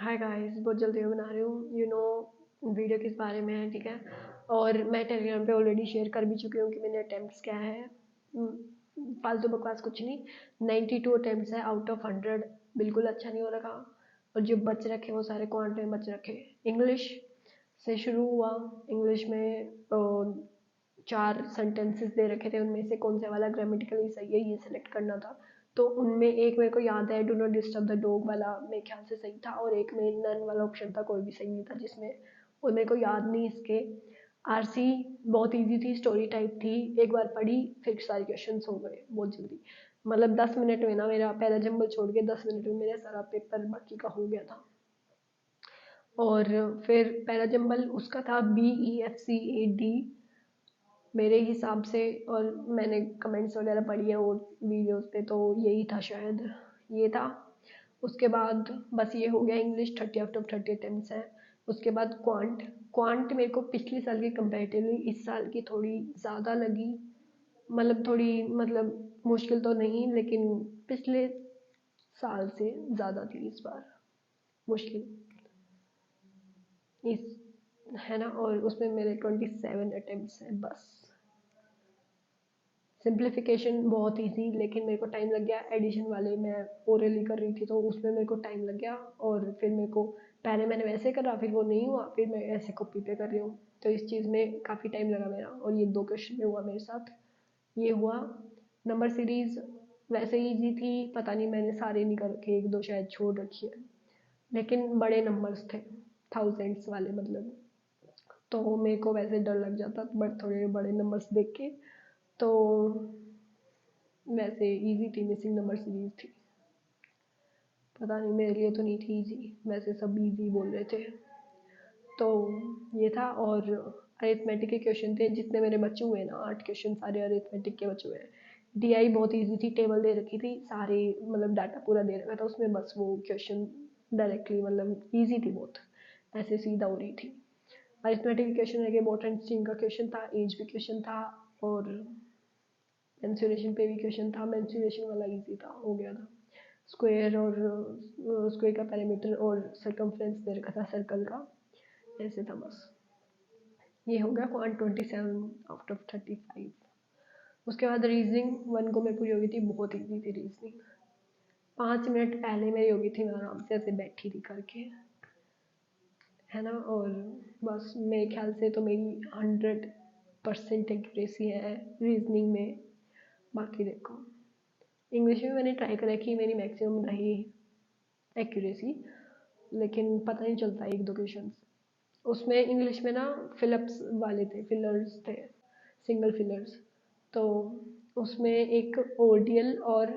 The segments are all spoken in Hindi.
हाय गाइस, बहुत जल्दी बना रही हूँ वीडियो किस बारे में है, ठीक है। और मैं टेलीग्राम पे ऑलरेडी शेयर कर भी चुकी हूँ कि मैंने अटेम्प्ट्स क्या है। फालतू बकवास कुछ नहीं। 92 अटेम्प्ट्स है आउट ऑफ 100। बिल्कुल अच्छा नहीं हो रखा। और जो बच रखे वो सारे क्वांट में बच रखे। इंग्लिश से शुरू हुआ। इंग्लिश में 4 सेंटेंसेस दे रखे थे, उनमें से कौन सा वाला ग्रामेटिकली सही है ये सिलेक्ट करना था। तो उनमें एक मेरे को याद है, do not disturb the dog वाला मेरे ख्याल से सही था, और एक में नन वाला ऑप्शन था, कोई भी सही नहीं था जिसमें। और मेरे को याद नहीं इसके। आरसी बहुत इजी थी, स्टोरी टाइप थी। एक बार पढ़ी फिर सारे क्वेश्चंस हो गए बहुत जल्दी। मतलब 10 मिनट में ना, मेरा पहला जंबल छोड़ के 10 मिनट में मेरा सारा पेपर बाकी का हो गया था। और फिर पहला जंबल उसका था BEFCAD मेरे हिसाब से। और मैंने कमेंट्स वगैरह पढ़ी है और वीडियोस पे, तो यही था शायद। ये था। उसके बाद बस ये हो गया। इंग्लिश 30 आउट ऑफ 30 अटेम्प्ट्स है। उसके बाद क्वांट। क्वांट मेरे को पिछले साल के कंपेरेटिवली इस साल की थोड़ी ज़्यादा लगी। मतलब थोड़ी, मतलब मुश्किल तो नहीं, लेकिन पिछले साल से ज़्यादा थी इस बार मुश्किल। इस है ना। और उसमें मेरे 27 अटेम्प्ट्स हैं बस। सिंप्लीफिकेशन बहुत ईजी, लेकिन मेरे को टाइम लग गया। एडिशन वाले मैं ओरली कर रही थी, तो उसमें मेरे को टाइम लग गया। और फिर मेरे को पहले मैंने वैसे करा, फिर वो नहीं हुआ, फिर मैं ऐसे कॉपी पे कर रही हूँ। तो इस चीज़ में काफ़ी टाइम लगा मेरा, और ये 2 क्वेश्चन में हुआ मेरे साथ। ये हुआ। नंबर सीरीज वैसे ईजी थी, पता नहीं मैंने सारे नहीं कर रखे, एक दो शायद छोड़ रखी है। लेकिन बड़े नंबर्स थे, थाउजेंड्स वाले मतलब। तो मेरे को वैसे डर लग जाता, बट थोड़े बड़े नंबर्स देख के। तो वैसे इजी थी, मिसिंग नंबर सीरीज थी। पता नहीं, मेरे लिए तो नहीं थी इजी, वैसे सब इजी बोल रहे थे। तो ये था। और अरिथमेटिक के क्वेश्चन थे जितने मेरे बचे हुए ना, 8 क्वेश्चन सारे अरिथमेटिक के बचे हुए हैं। DI बहुत इजी थी, टेबल दे रखी थी सारे, मतलब डाटा पूरा दे रखा था उसमें, बस वो क्वेश्चन डायरेक्टली मतलब इजी थी बहुत, ऐसे सीधा हो रही थी। अरिथमेटिक के क्वेश्चन है कि बॉट एंड स्ट्रिंग का क्वेश्चन था, एज भी क्वेश्चन था, और मेंसुरेशन पे भी क्वेश्चन था। मेंसुरेशन वाला इजी था, हो गया था। स्क्वायर और स्क्वायर का पैरामीटर और सरकमफ्रेंस दे रखा था सर्कल का, ऐसे था बस। ये हो गया क्वांट 27 आउट ऑफ 35। उसके बाद रीजनिंग 1 को मेरे पूरी हो गई थी, बहुत ईजी थी रीजनिंग। 5 मिनट पहले मेरी हो गई थी, मैं आराम से ऐसे बैठी थी करके, है ना। और बस मेरे ख्याल से तो मेरी 100% एक्यूरेसी है रीजनिंग में। बाकी देखो, इंग्लिश में मैंने ट्राई कर रखी, मेरी मैक्सिमम रही एक्यूरेसी, लेकिन पता नहीं चलता एक दो क्वेश्चन। उसमें इंग्लिश में ना फिलअप्स वाले थे, फिलर्स थे, सिंगल फिलर्स। तो उसमें एक ओडियल और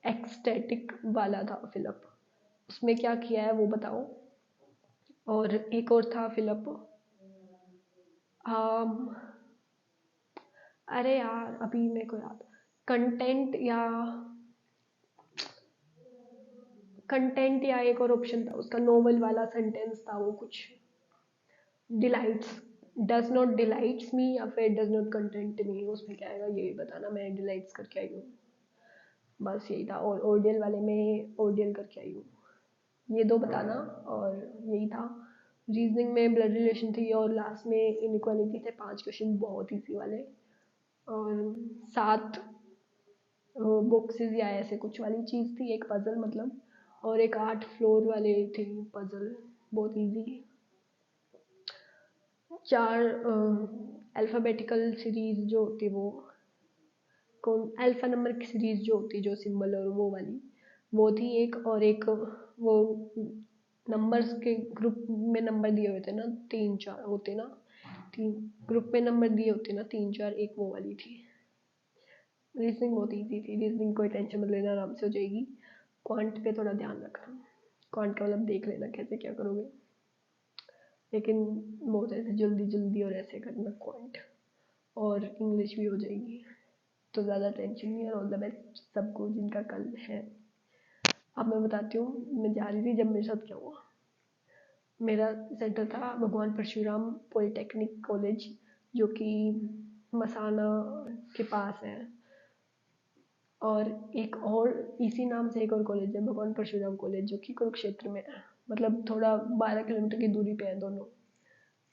एक्सटेटिक वाला था फिलअप, उसमें क्या किया है वो बताओ। और एक और था फिलअप। आम, अरे यार अभी मेरे को याद, कंटेंट या कंटेंट या एक और ऑप्शन था उसका, नोवेल वाला सेंटेंस था वो कुछ। डिलाइट्स, डज नॉट डिलाइट्स मी या फिर डज नॉट कंटेंट मी, उसमें क्या आएगा ये भी बताना। मैं डिलाइट्स करके आई हूँ, बस यही था। और ओडियल वाले में ओडियल करके आई हूँ, ये दो बताना। और यही था। रीजनिंग में ब्लड रिलेशन थी, और लास्ट में इनइक्वालिटी थे 5 क्वेश्चन बहुत इजी वाले। और 7 बॉक्सेस या ऐसे कुछ वाली चीज़ थी, एक पजल मतलब। और एक 8 फ्लोर वाले थे पजल, बहुत इजी। 4 अल्फ़ाबेटिकल सीरीज जो होती वो, कौन अल्फ़ा नंबर की सीरीज जो होती, जो सिंबल और वो वाली, वो थी एक। और एक वो नंबर्स के ग्रुप में नंबर दिए हुए थे ना, 3 4 होते ना, तीन ग्रुप में नंबर दिए होते ना, 3 4, एक वो वाली थी। रीजनिंग बहुत इजी थी, रीजनिंग कोई टेंशन मत लेना, आराम से हो जाएगी। क्वांट पे थोड़ा ध्यान रखना, क्वांट का मतलब देख लेना कैसे क्या करोगे, लेकिन बहुत ऐसे जल्दी जल्दी और ऐसे करना क्वांट। और इंग्लिश भी हो जाएगी, तो ज़्यादा टेंशन नहीं है। ऑल द बेस्ट सबको जिनका कल है। अब मैं बताती हूँ मैं जा रही थी जब मेरे साथ क्या हुआ। मेरा सेंटर था भगवान परशुराम पॉलिटेक्निक कॉलेज, जो कि मसाना के पास है। और एक और इसी नाम से एक और कॉलेज है, भगवान परशुराम कॉलेज, जो कि कुरुक्षेत्र में है, मतलब थोड़ा 12 किलोमीटर की दूरी पे है दोनों।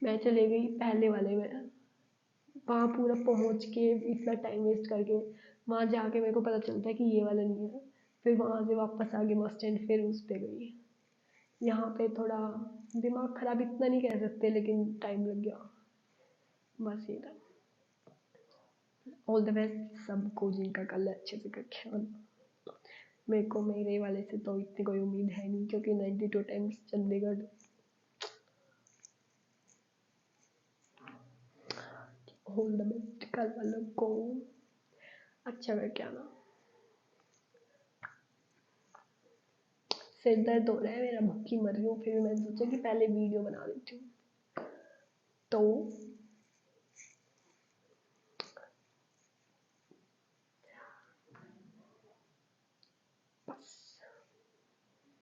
मैं चले गई पहले वाले में, वहाँ पूरा पहुँच के इतना टाइम वेस्ट करके वहाँ जाके मेरे को पता चलता है कि ये वाला नहीं है, फिर वहाँ से वापस आगे बस स्टैंड फिर उस पे गई। यहाँ पे थोड़ा दिमाग खराब इतना नहीं कह सकते, लेकिन टाइम लग गया, बस ये था। ऑल द बेस्ट सबको जिनका कल अच्छे से करके आना। मेरे को मेरे वाले से तो इतनी कोई उम्मीद है नहीं, क्योंकि 92 times Chandigarh. All the best कल वालों को, अच्छा करके आना। सिर दर्द हो रहा है मेरा, भूखी मर रही हूँ, फिर मैंने सोचा कि पहले वीडियो बना देती हूँ। तो